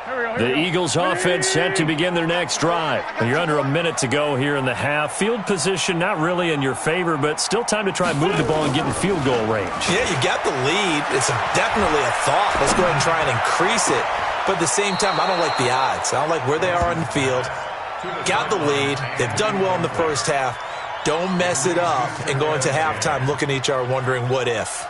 The Eagles offense set to begin their next drive. You're under a minute to go here in the half. Field position not really in your favor, but still time to try and move the ball and get in field goal range. Yeah, you got the lead. It's definitely a thought. Let's go ahead and try and increase it. But at the same time, I don't like the odds. I don't like where they are on the field. Got the lead. They've done well in the first half. Don't mess it up and go into halftime looking at each other wondering what if.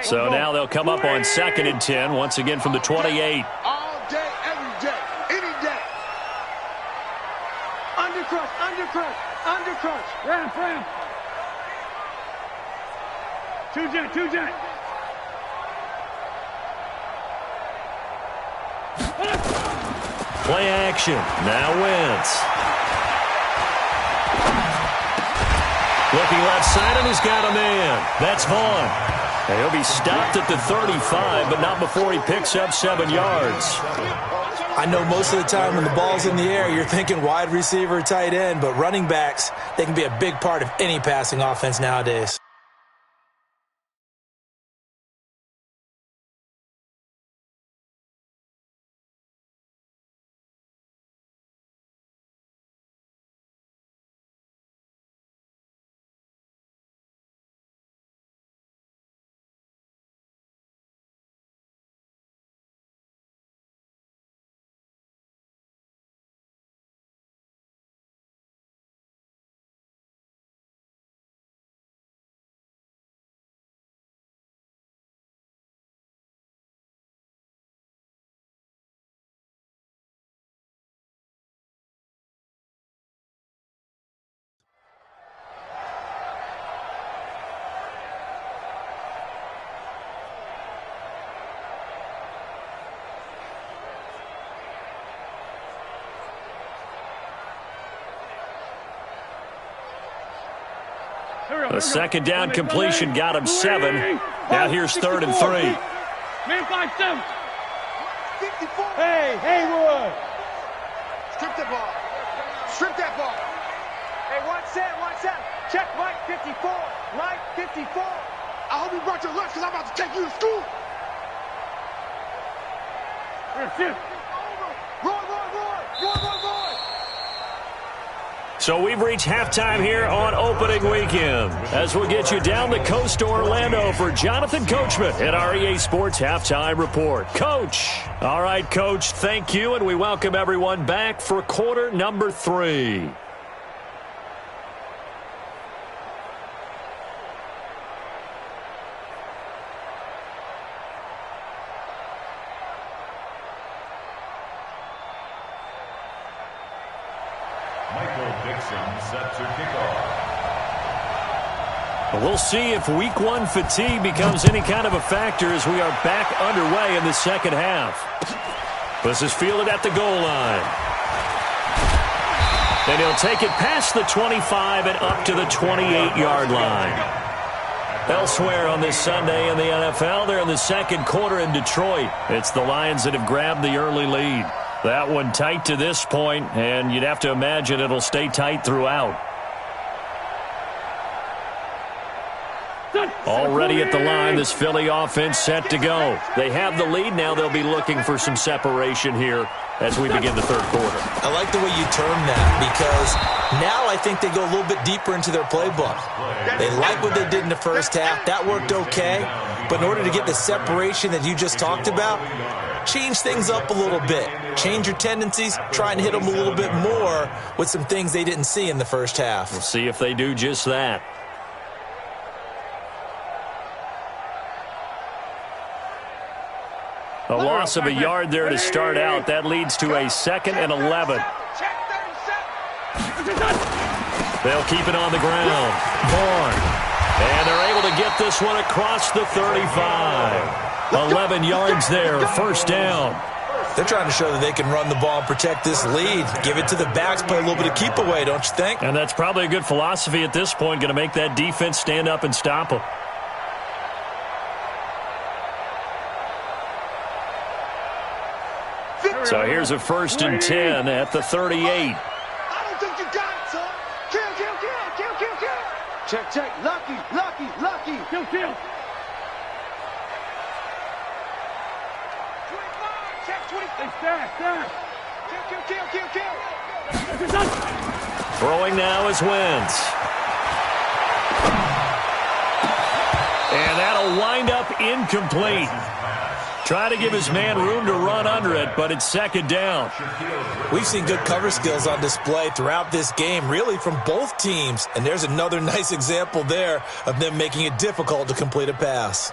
So now they'll come up on 2nd and 10, once again from the 28. All day, every day, any day. Undercrush, undercrush, undercrush. Ramp. Two-jet. Play action. Now Wentz. Looking left side, and he's got a man. That's Vaughn. He'll be stopped at the 35, but not before he picks up 7 yards. I know most of the time when the ball's in the air, you're thinking wide receiver, tight end, but running backs, they can be a big part of any passing offense nowadays. A 2nd down completion got him 7. Now here's 3rd and 3. Man 5-7. Hey, Haywood. Strip the ball. Strip that ball. Hey, one set. Check Mike 54. Mike 54. I hope you brought your lunch because I'm about to take you to school. Roy. So we've reached halftime here on opening weekend. As we'll get you down the coast to Orlando for Jonathan Coachman at our EA Sports Halftime Report. Coach. All right, Coach, thank you, and we welcome everyone back for quarter number 3. We'll see if week 1 fatigue becomes any kind of a factor as we are back underway in the second half. This is fielded at the goal line. And he'll take it past the 25 and up to the 28-yard line. Elsewhere on this Sunday in the NFL, they're in the second quarter in Detroit. It's the Lions that have grabbed the early lead. That one tight to this point, and you'd have to imagine it'll stay tight throughout. Already at the line, this Philly offense set to go. They have the lead. Now they'll be looking for some separation here as we begin the third quarter. I like the way you term that because now I think they go a little bit deeper into their playbook. They like what they did in the first half. That worked okay. But in order to get the separation that you just talked about, change things up a little bit. Change your tendencies. Try and hit them a little bit more with some things they didn't see in the first half. We'll see if they do just that. A loss of a yard there to start out. That leads to a 2nd and 11. They'll keep it on the ground. Vaughn. And they're able to get this one across the 35. 11 yards there, first down. They're trying to show that they can run the ball and protect this lead. Give it to the backs, play a little bit of keep away, don't you think? And that's probably a good philosophy at this point, going to make that defense stand up and stop them. So here's a 1st and 10 at the 38. I don't think you got it, son. Kill. Check. Lucky. Kill. Check 25. Kill. Throwing now is Wentz. And that'll wind up incomplete. Try to give his man room to run under it, but it's 2nd down. We've seen good cover skills on display throughout this game, really from both teams. And there's another nice example there of them making it difficult to complete a pass.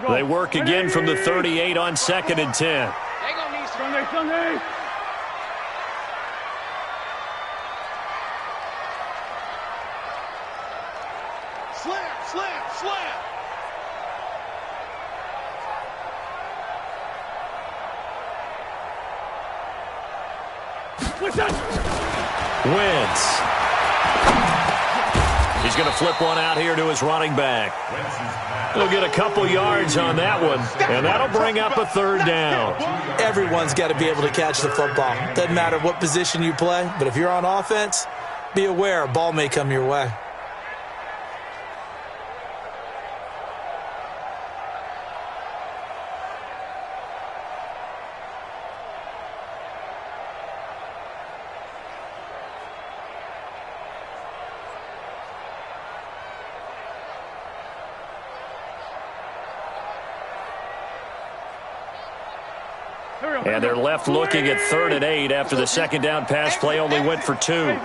They work again from the 38 on 2nd and 10. Sunday. Slam. Wentz. He's going to flip one out here to his running back. He'll get a couple yards on that one, and that'll bring up a 3rd down. Everyone's got to be able to catch the football. Doesn't matter what position you play, but if you're on offense, be aware a ball may come your way. And they're left looking at 3rd and 8 after the 2nd down pass play only went for 2. This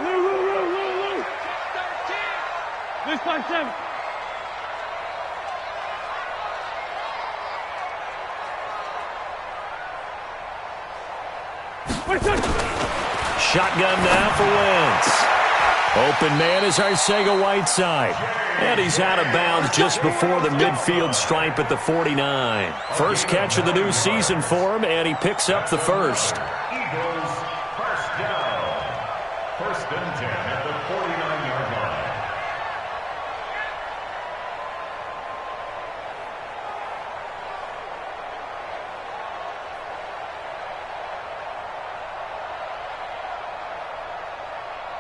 by 7. Shotgun now for Wentz. Open man is Arcega-Whiteside. And he's out of bounds just before the midfield stripe at the 49. First catch of the new season for him, and he picks up the 1st. Eagles, 1st down. 1st and 10 at the 49-yard line.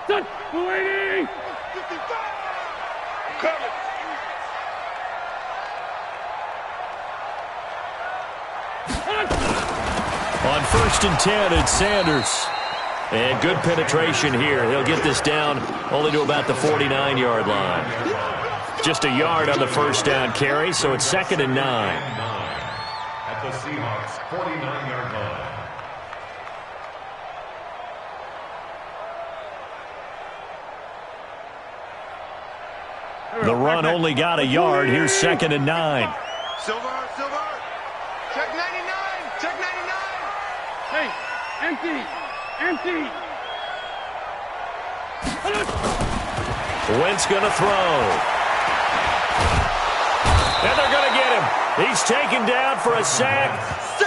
Touch, 280. 55. Cover. On 1st and 10, it's Sanders. And good penetration here. He'll get this down only to about the 49-yard line. Just a yard on the 1st down carry, so it's 2nd and 9. At the Seahawks' 49-yard line. The run only got a yard. Here's 2nd and 9. Silver. Check 99. Hey, empty. Wentz going to throw. And they're going to get him. He's taken down for a sack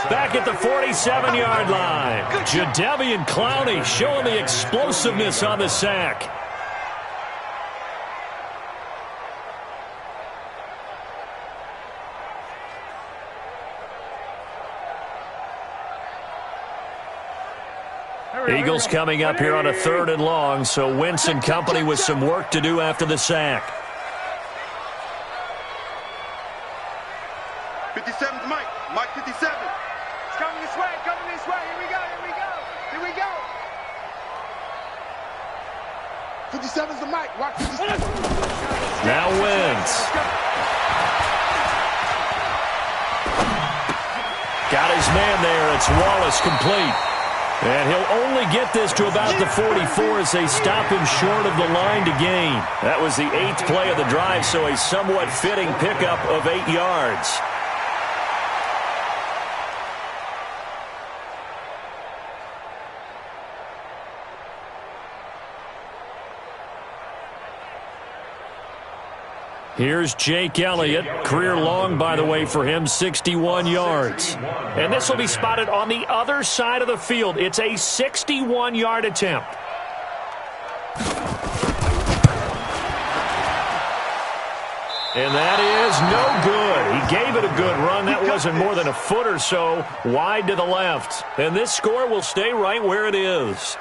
back at the 47-yard line. Jadeveon Clowney showing the explosiveness on the sack. Eagles coming up here on a 3rd and long, so Wentz and company with some work to do after the sack. 57's Mike. Mike 57. It's coming this way. Here we go. 57's the Mike. Watch 57. Now Wentz. Got his man there. It's Wallace complete. And he'll only get this to about the 44 as they stop him short of the line to gain. That was the 8th play of the drive, so a somewhat fitting pickup of 8 yards. Here's Jake Elliott. Career long, by the way, for him, 61 yards. And this will be spotted on the other side of the field. It's a 61-yard attempt. And that is no good. He gave it a good run. That wasn't more than a foot or so wide to the left. And this score will stay right where it is.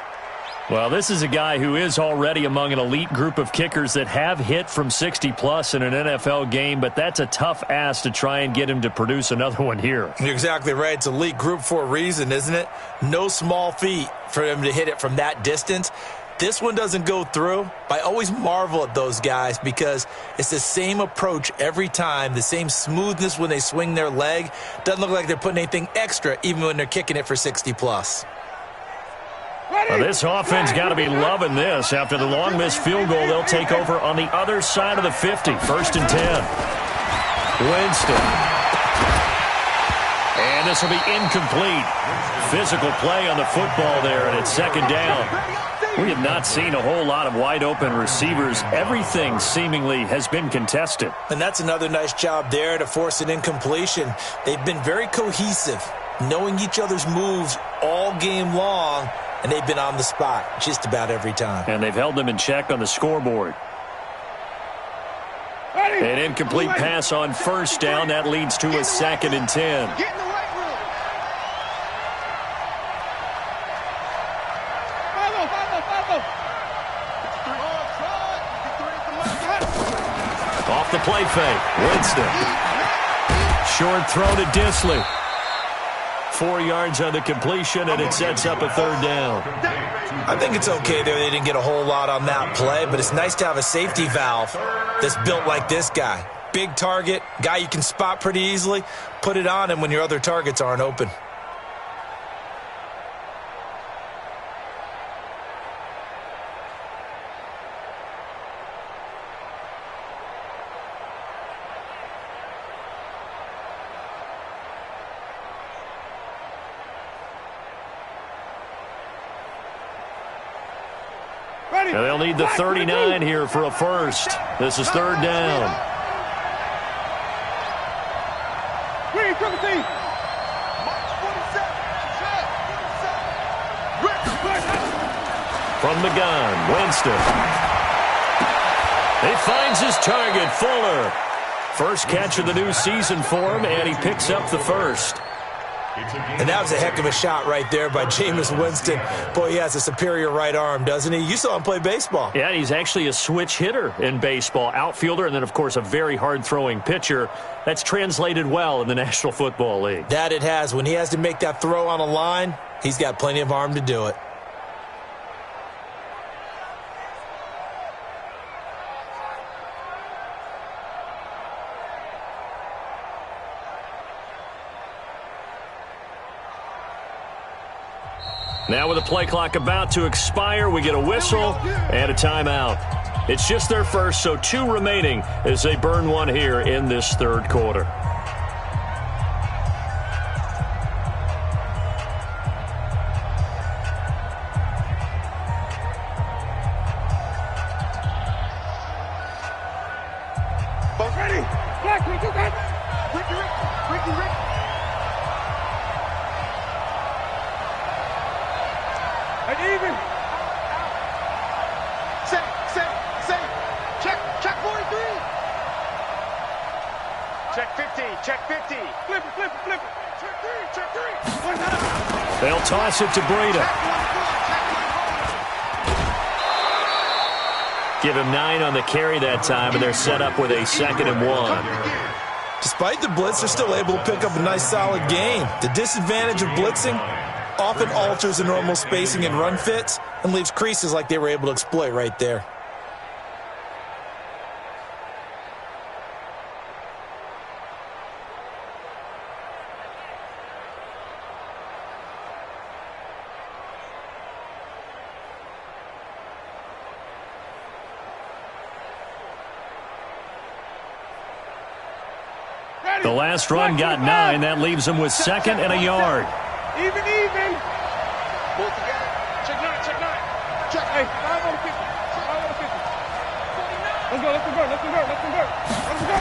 Well, this is a guy who is already among an elite group of kickers that have hit from 60-plus in an NFL game, but that's a tough ask to try and get him to produce another one here. You're exactly right. It's elite group for a reason, isn't it? No small feat for him to hit it from that distance. This one doesn't go through. I always marvel at those guys because it's the same approach every time, the same smoothness when they swing their leg. Doesn't look like they're putting anything extra even when they're kicking it for 60-plus. Well, this offense got to be loving this. After the long missed field goal, they'll take over on the other side of the 50. 1st and 10. Winston. And this will be incomplete. Physical play on the football there, and it's 2nd down. We have not seen a whole lot of wide-open receivers. Everything seemingly has been contested. And that's another nice job there to force an incompletion. They've been very cohesive, knowing each other's moves all game long, and they've been on the spot just about every time. And they've held them in check on the scoreboard. An incomplete pass on 1st down. That leads to a 2nd and 10. Off the play fake. Winston. Short throw to Disley. 4 yards on the completion, and it sets up a 3rd down. I think it's okay there. They didn't get a whole lot on that play, but it's nice to have a safety valve that's built like this guy. Big target, guy you can spot pretty easily. Put it on him when your other targets aren't open. And they'll need the 39 here for a first. This is 3rd down. From the gun, Winston. He finds his target, Fuller. First catch of the new season for him, and he picks up the first. And that was a heck of a shot right there by Jameis Winston. Boy, he has a superior right arm, doesn't he? You saw him play baseball. Yeah, he's actually a switch hitter in baseball. Outfielder, and then, of course, a very hard-throwing pitcher. That's translated well in the National Football League. That it has. When he has to make that throw on a line, he's got plenty of arm to do it. Now with the play clock about to expire, we get a whistle and a timeout. It's just their first, so 2 remaining as they burn one here in this 3rd quarter. They'll toss it to Breida. Give him 9 on the carry that time, and they're set up with a 2nd and 1. Despite the blitz, they're still able to pick up a nice, solid gain. The disadvantage of blitzing often alters the normal spacing and run fits and leaves creases like they were able to exploit right there. The last run got 9. That leaves them with 2nd and a yard. Even. Pull together. Check 9. Check. Hey, 5 on the 50. 5 on the 50. 49. Let's go, let's convert, let's convert, let's convert. Let's go.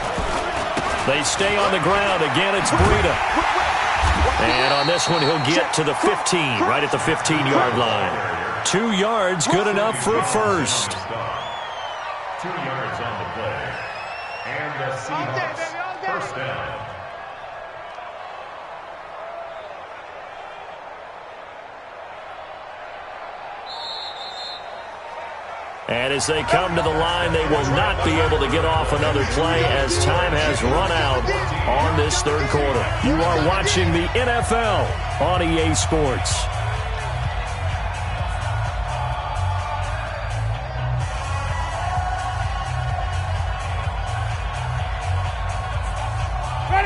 They stay on the ground. Again, it's Breida. And on this one, he'll get to the 15, right at the 15-yard line. 2 yards, good enough for a first. 2 yards on the play. And the Seahawks first down. And as they come to the line, they will not be able to get off another play as time has run out on this third quarter. You are watching the NFL on EA Sports.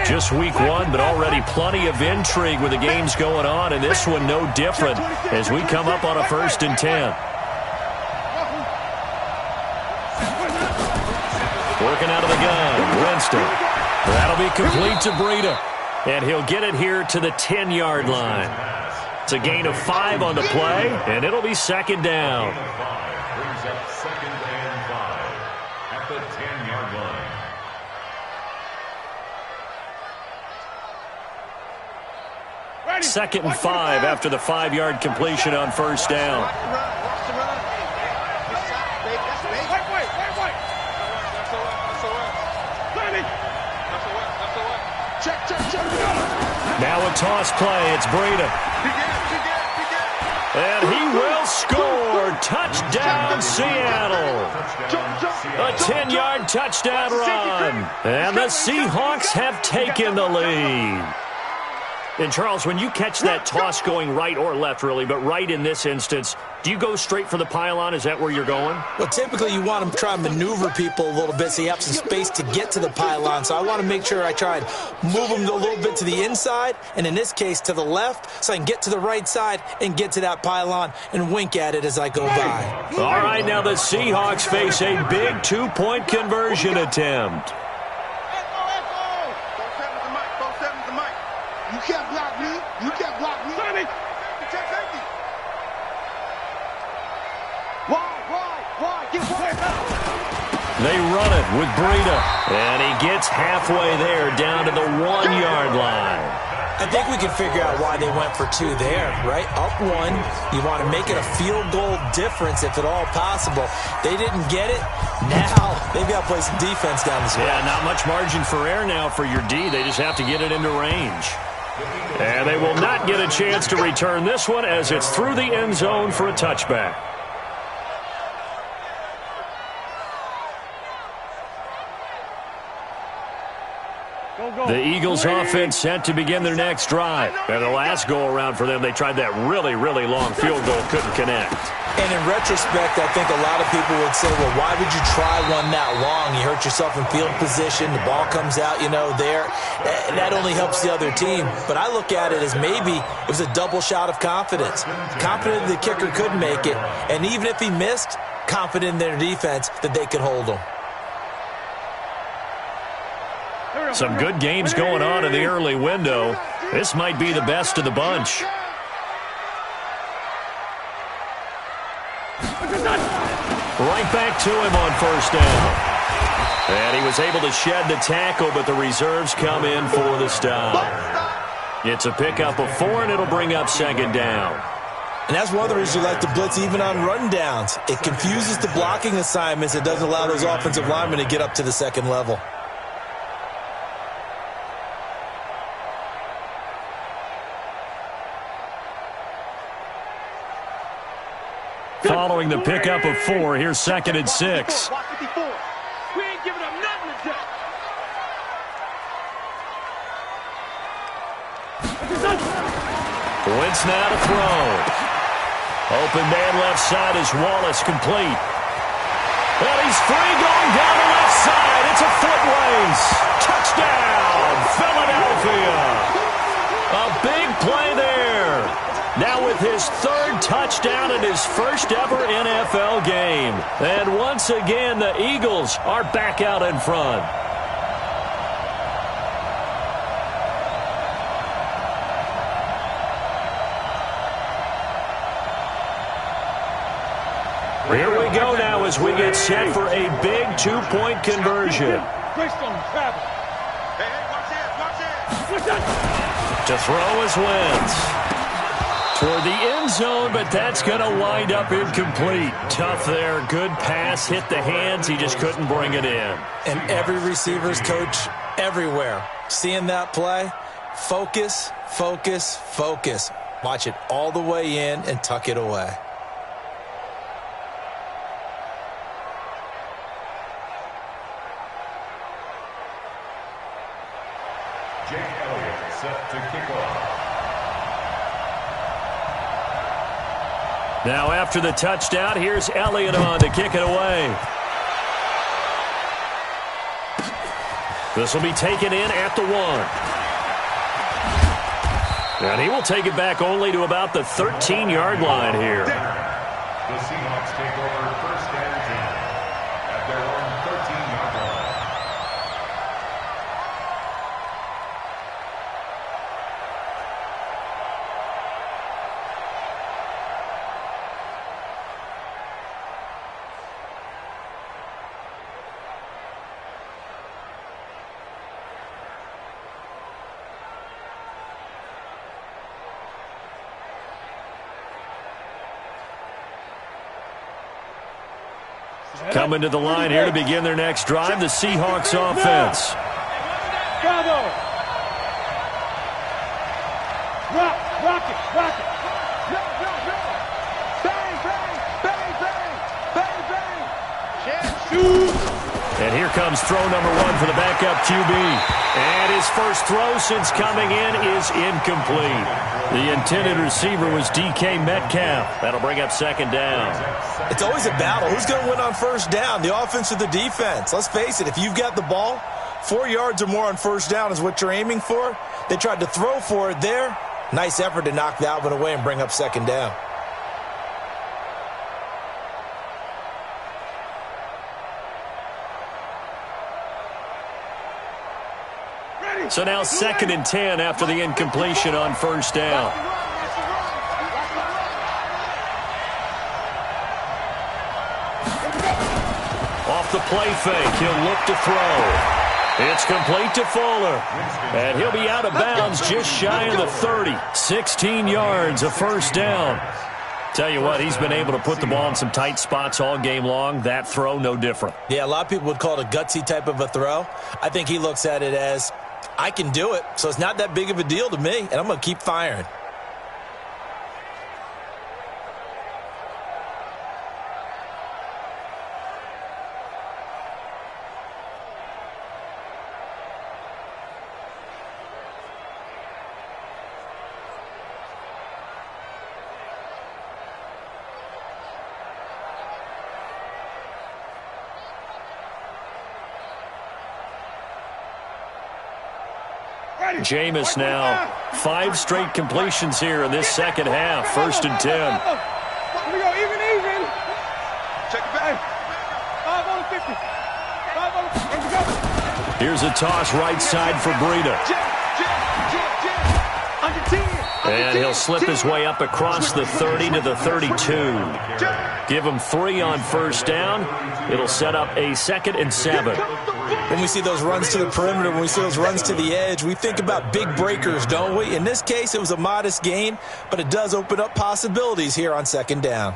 Just week 1, but already plenty of intrigue with the games going on, and this one no different as we come up on a 1st and 10. Working out of the gun, Winston. That'll be complete to Breida. And he'll get it here to the 10-yard line. It's a gain of 5 on the play, and it'll be 2nd down. Brings up 2nd and 5 at the 10-yard line. 2nd and 5 after the 5-yard completion on 1st down. Now a toss play. It's Breida. And he will score. Touchdown, Seattle. A 10-yard touchdown run. And the Seahawks have taken the lead. And, Charles, when you catch that toss going right or left, really, but right in this instance, do you go straight for the pylon? Is that where you're going? Well, typically you want to try and maneuver people a little bit so you have some space to get to the pylon. So I want to make sure I try and move them a little bit to the inside, and in this case to the left, so I can get to the right side and get to that pylon and wink at it as I go by. All right, now the Seahawks face a big 2-point conversion attempt. You can't block me. You can't block me. Why? Get wide. They run it with Breida. And he gets halfway there down to the 1-yard line. I think we can figure out why they went for 2 there, right? Up 1, you want to make it a field goal difference if at all possible. They didn't get it. Now they've got to play some defense down the stretch. Yeah, not much margin for error now for your D. They just have to get it into range. And they will not get a chance to return this one as it's through the end zone for a touchback. The Eagles offense set to begin their next drive. And the last go-around for them, they tried that really, really long field goal, couldn't connect. And in retrospect, I think a lot of people would say, well, why would you try one that long? You hurt yourself in field position. The ball comes out, there. That only helps the other team. But I look at it as maybe it was a double shot of confidence. Confident the kicker could make it. And even if he missed, confident in their defense that they could hold him. Some good games going on in the early window. This might be the best of the bunch. Right back to him on 1st down. And he was able to shed the tackle, but the reserves come in for the stop. It's a pickup of 4, and it'll bring up 2nd down. And that's one of the reasons you like to blitz even on rundowns. It confuses the blocking assignments. It doesn't allow those offensive linemen to get up to the 2nd level. Following the pickup of 4, here's 2nd and 6. We ain't giving up nothing today. Wentz now to throw. Open man left side is Wallace, complete. And he's free going down the left side. It's a foot race. Touchdown, Philadelphia. A big play there. Now with his 3rd touchdown in his first ever NFL game. And once again, the Eagles are back out in front. Here we we go now as we get set for a big two-point conversion. To throw is Wentz. Toward the end zone, but that's going to wind up incomplete. Tough there. Good pass. Hit the hands. He just couldn't bring it in. And every receiver's coach everywhere. Seeing that play, focus, focus, focus. Watch it all the way in and tuck it away. Set to kick off. Now after the touchdown, here's Elliott on to kick it away. This will be taken in at the 1. And he will take it back only to about the 13-yard line here. The Seahawks take over first and 10 at their own 13-yard line. Coming to the line here to begin their next drive, the Seahawks offense. Bravo! Rock it! Bang, bang, bang, bang, bang, bang! Shoot! And here comes throw number 1 for the backup QB. And his first throw since coming in is incomplete. The intended receiver was DK Metcalf. That'll bring up second down. It's always a battle. Who's going to win on first down, the offense or the defense? Let's face it, if you've got the ball, 4 yards or more on first down is what you're aiming for. They tried to throw for it there. Nice effort to knock that one away and bring up second down. So now second and 10 after the incompletion on first down. Off the play fake, he'll look to throw. It's complete to Fuller. And he'll be out of bounds just shy of the 30. 16 yards, a first down. Tell you what, he's been able to put the ball in some tight spots all game long. That throw, no different. Yeah, a lot of people would call it a gutsy type of a throw. I think he looks at it as, I can do it, so it's not that big of a deal to me, and I'm going to keep firing. Jameis now 5 straight completions here in this second half. First and 10. Here we go, even. Check it back. 5 on 50. 5 on 50. Here we go. Here's a toss right side for Breida. And he'll slip his way up across the 30 to the 32. Give him 3 on first down. It'll set up a 2nd and 7. When we see those runs to the perimeter, when we see those runs to the edge, we think about big breakers, don't we? In this case, it was a modest gain, but it does open up possibilities here on second down.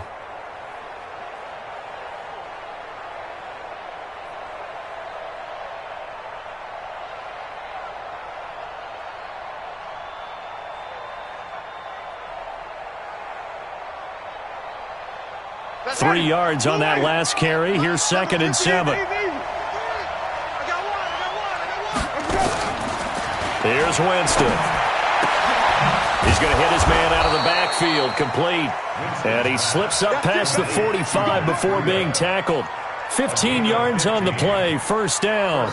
That's 3 yards on that last carry. Here's 2nd and 7. Here's Winston. He's going to hit his man out of the backfield, complete. And he slips up past the 45 before being tackled. 15 yards on the play, first down.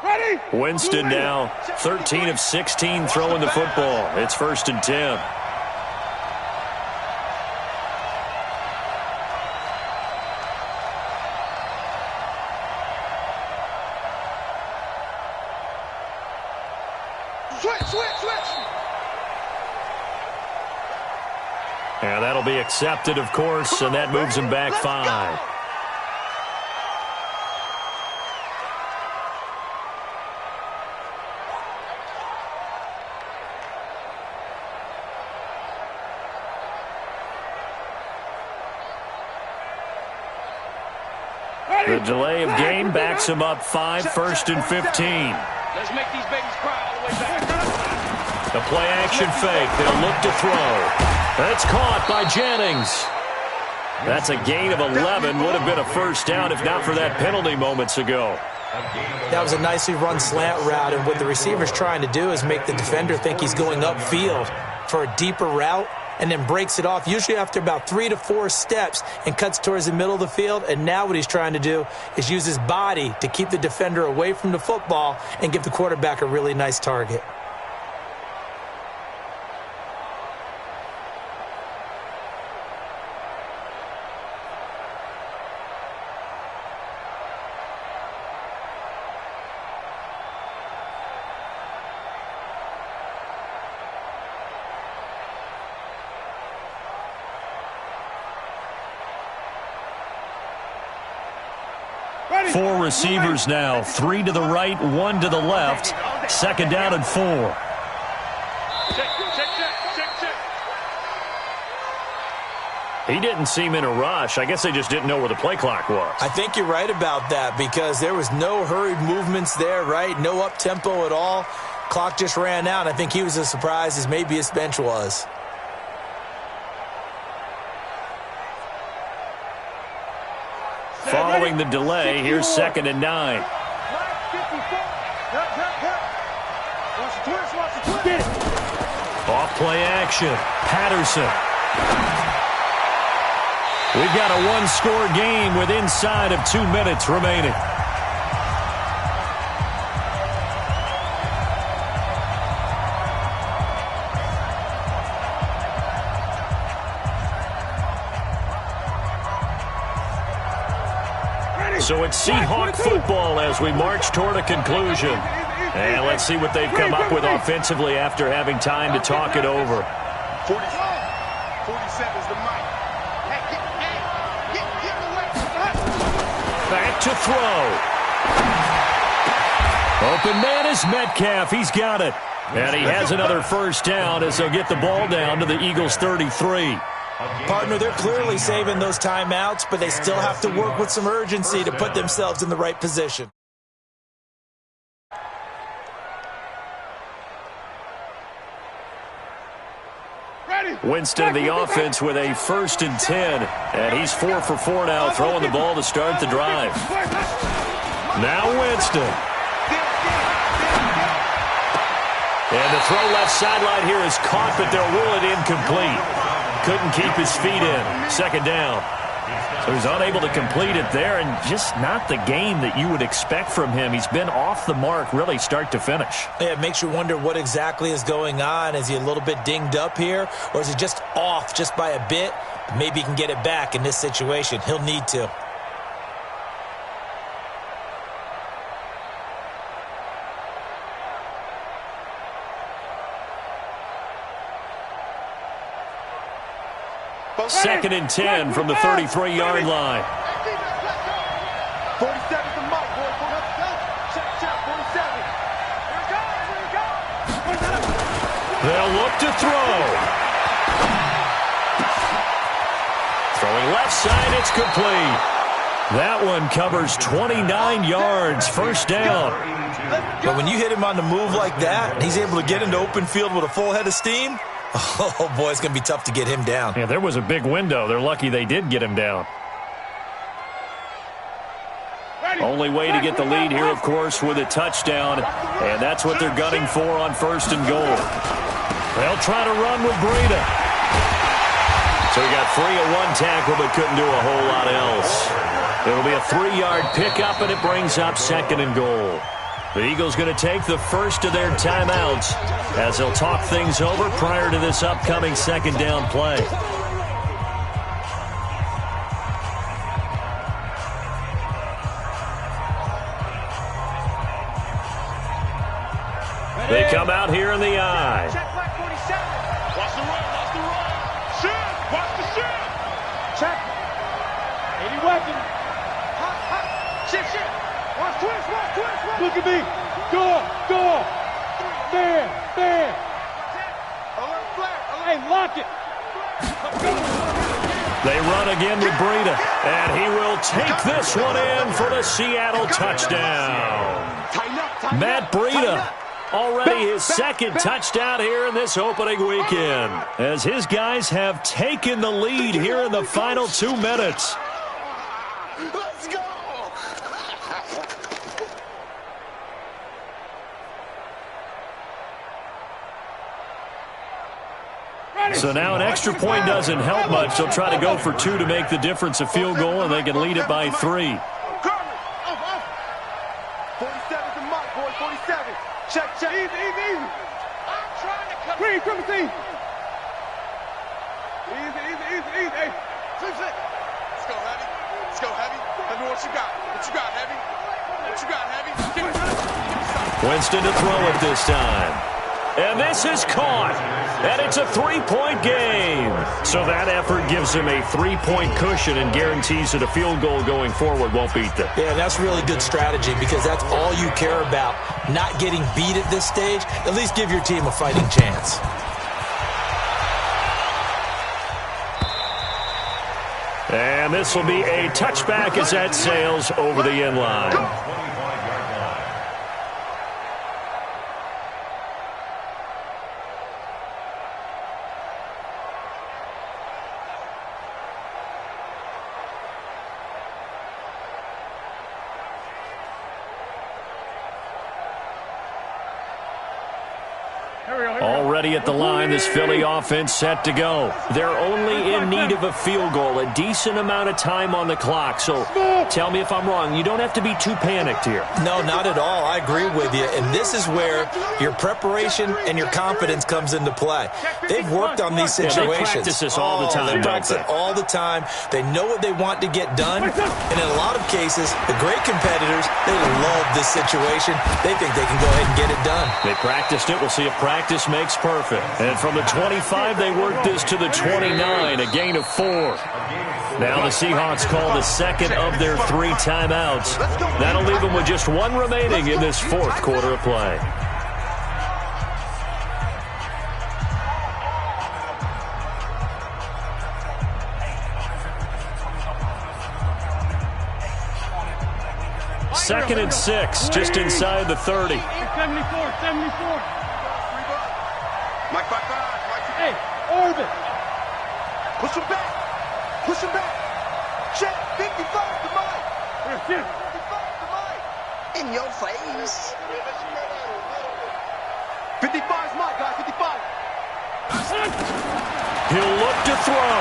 Ready? Winston now 13 of 16 throwing the football. It's 1st and 10. And that'll be accepted, of course, and that moves him back 5. The delay of game backs him up 5, 1st and 15. Let's make these babies cry all the way back. The play action fake. They'll look to throw. That's caught by Jennings. That's a gain of 11. Would have been a first down if not for that penalty moments ago. That was a nicely run slant route, and what the receiver's trying to do is make the defender think he's going upfield for a deeper route, and then breaks it off, usually after about 3 to 4 steps, and cuts towards the middle of the field. And now what he's trying to do is use his body to keep the defender away from the football and give the quarterback a really nice target. Four receivers now, 3 to the right, 1 to the left. 2nd down and 4. He didn't seem in a rush. I guess they just didn't know where the play clock was. I think you're right about that, because there was no hurried movements there, right? No up-tempo at all. Clock just ran out. I think he was as surprised as maybe his bench was. Following the delay, here's 2nd and 9. Off play action. Patterson. We've got a one-score game with inside of 2 minutes remaining. So it's Seahawk football as we march toward a conclusion. And let's see what they've come up with offensively after having time to talk it over. 47 is the mic. Back to throw. Open man is Metcalf. He's got it. And he has another first down as they'll get the ball down to the Eagles' 33. Partner, they're clearly saving those timeouts, but they still have to work with some urgency to put themselves in the right position. Winston, the offense, with a 1st and 10. And he's 4 for 4 now, throwing the ball to start the drive. Now Winston. And the throw left sideline here is caught, but they'll rule it incomplete. Couldn't keep his feet in. 2nd down. So he's unable to complete it there, and just not the game that you would expect from him. He's been off the mark really start to finish. Yeah, it makes you wonder what exactly is going on. Is he a little bit dinged up here, or is he just off just by a bit? Maybe he can get it back in this situation. He'll need to. Second and 10 from the 33-yard line. 47 the mic, boy. Check, 47. Here we go. They'll look to throw. Throwing left side, it's complete. That one covers 29 yards, first down. But when you hit him on the move like that, and he's able to get into open field with a full head of steam, oh, boy, it's going to be tough to get him down. Yeah, there was a big window. They're lucky they did get him down. Only way to get the lead here, of course, with a touchdown, and that's what they're gunning for on 1st and goal. They'll try to run with Breida. So he got free of one tackle but couldn't do a whole lot else. It'll be a 3-yard pickup, and it brings up 2nd and goal. The Eagles going to take the first of their timeouts as they'll talk things over prior to this upcoming second down play. They come out here in the eye. Check back 47. Watch the run, watch the run. Shoot, watch the shoot. Check. 80 weapon. Hot, hot. Shift, shift. Watch twist, watch twist, watch. Look at me. Go, go. Bam, bam. Alert, flare, alert. Hey, lock it. They run again with Breida, and he will take this one in for the Seattle touchdown. Matt Breida. Already his second touchdown here in this opening weekend, as his guys have taken the lead here in the final 2 minutes. Let's go. So now an extra point doesn't help much. They'll try to go for 2 to make the difference a field goal, and they can lead it by 3. 47's the mark, boy. 47. Check, check. Easy, easy, easy. I'm trying to come. Green, come and see. Easy, easy, easy, easy. Hey, flip, flip. Let's go, Heavy. Let's go, Heavy. Let me what you got. What you got, Heavy? What you got, Heavy? Give me something. Winston to throw it this time. And this is caught. And it's a 3-point game. So that effort gives him a 3-point cushion and guarantees that a field goal going forward won't beat them. Yeah, that's really good strategy because that's all you care about. Not getting beat at this stage. At least give your team a fighting chance. And this will be a touchback as that sails over the end line. Already at the line, this Philly offense set to go. They're only in need of a field goal, a decent amount of time on the clock. So tell me if I'm wrong. You don't have to be too panicked here. No, not at all. I agree with you. And this is where your preparation and your confidence comes into play. They've worked on these situations. Yeah, they practice this all the time. They practice it all the time. They know what they want to get done. And in a lot of cases, the great competitors, they love this situation. They think they can go ahead and get it done. They practiced it. We'll see if practice makes perfect. And from the 25, they work this to the 29, a gain of 4. Now the Seahawks call the second of their 3 timeouts. That'll leave them with just 1 remaining in this 4th quarter of play. Second and 6, just inside the 30. 74. Mike, hey, orbit. Push him back. Push him back. Check. 55 to Mike. 55 to Mike. In your face. 55 is Mike, guys. 55. He'll look to throw.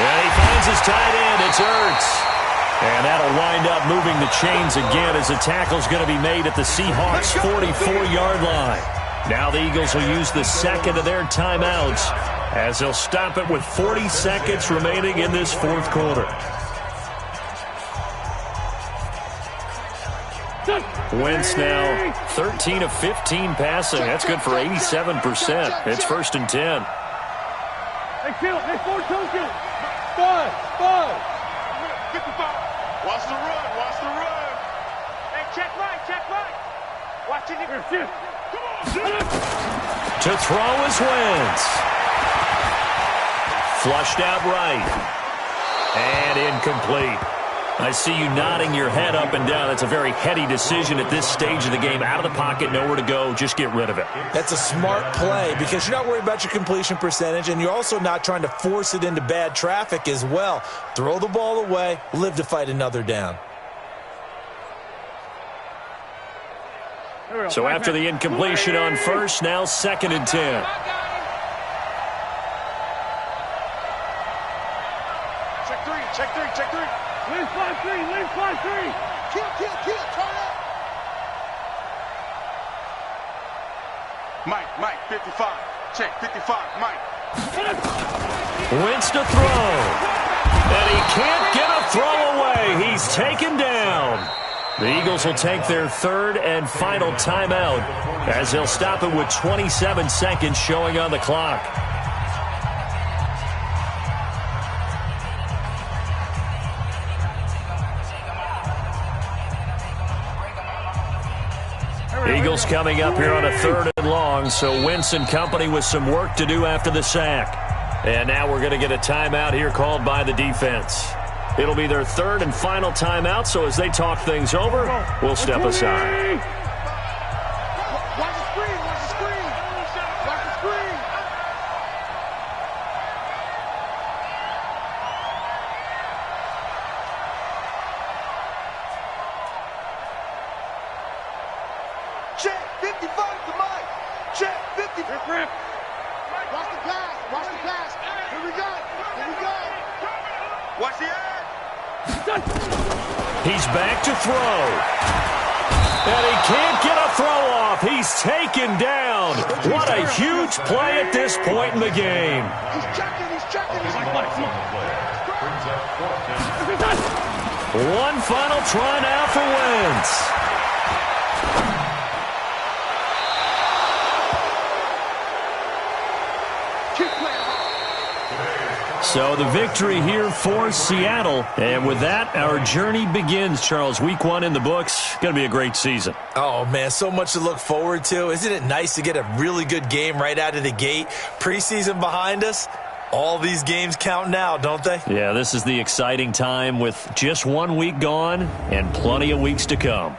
And he finds his tight end. It's Ertz. And that'll wind up moving the chains again as the tackle's going to be made at the Seahawks' 44-yard line. Now the Eagles will use the second of their timeouts as they'll stop it with 40 seconds remaining in this 4th quarter. Wentz now 13 of 15 passing. That's good for 87%. It's 1st and 10. Hey, kill. Hey, 4 token. 5. 55. Watch the run. Hey, check right. Watch it. Come on. To throw is Wentz. Flushed out right. And incomplete. I see you nodding your head up and down. That's a very heady decision at this stage of the game. Out of the pocket, nowhere to go. Just get rid of it. That's a smart play because you're not worried about your completion percentage, and you're also not trying to force it into bad traffic as well. Throw the ball away, live to fight another down. So after the incompletion on first, now 2nd and 10. Check three. Lynn fly 3. Kill. Turn up. Mike, 55. Check, 55. Mike. Wentz to throw. And he can't get a throw away. He's taken down. The Eagles will take their third and final timeout as they'll stop it with 27 seconds showing on the clock. Eagles coming up here on a 3rd and long, so Wentz and company with some work to do after the sack. And now we're going to get a timeout here called by the defense. It'll be their 3rd and final timeout, so as they talk things over, we'll step aside. Watch the screen, watch the screen. Watch the screen. Check, 55 to Mike. Check, 50. Watch the pass, watch the pass. Here we go, here we go. Watch the edge. He's back to throw. And he can't get a throw off. He's taken down. What a huge play at this point in the game. He's checking, he's checking. One final try now for Wentz. So the victory here for Seattle. And with that, our journey begins, Charles. Week 1 in the books. Going to be a great season. Oh, man, so much to look forward to. Isn't it nice to get a really good game right out of the gate? Preseason behind us. All these games count now, don't they? Yeah, this is the exciting time with just 1 week gone and plenty of weeks to come.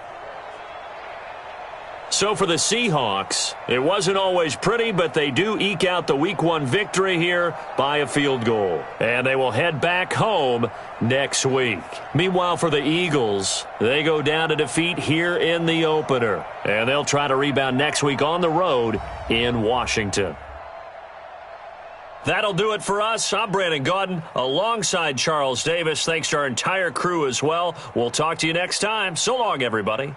So for the Seahawks, it wasn't always pretty, but they do eke out the Week 1 victory here by a field goal. And they will head back home next week. Meanwhile, for the Eagles, they go down to defeat here in the opener. And they'll try to rebound next week on the road in Washington. That'll do it for us. I'm Brandon Gaudin alongside Charles Davis. Thanks to our entire crew as well. We'll talk to you next time. So long, everybody.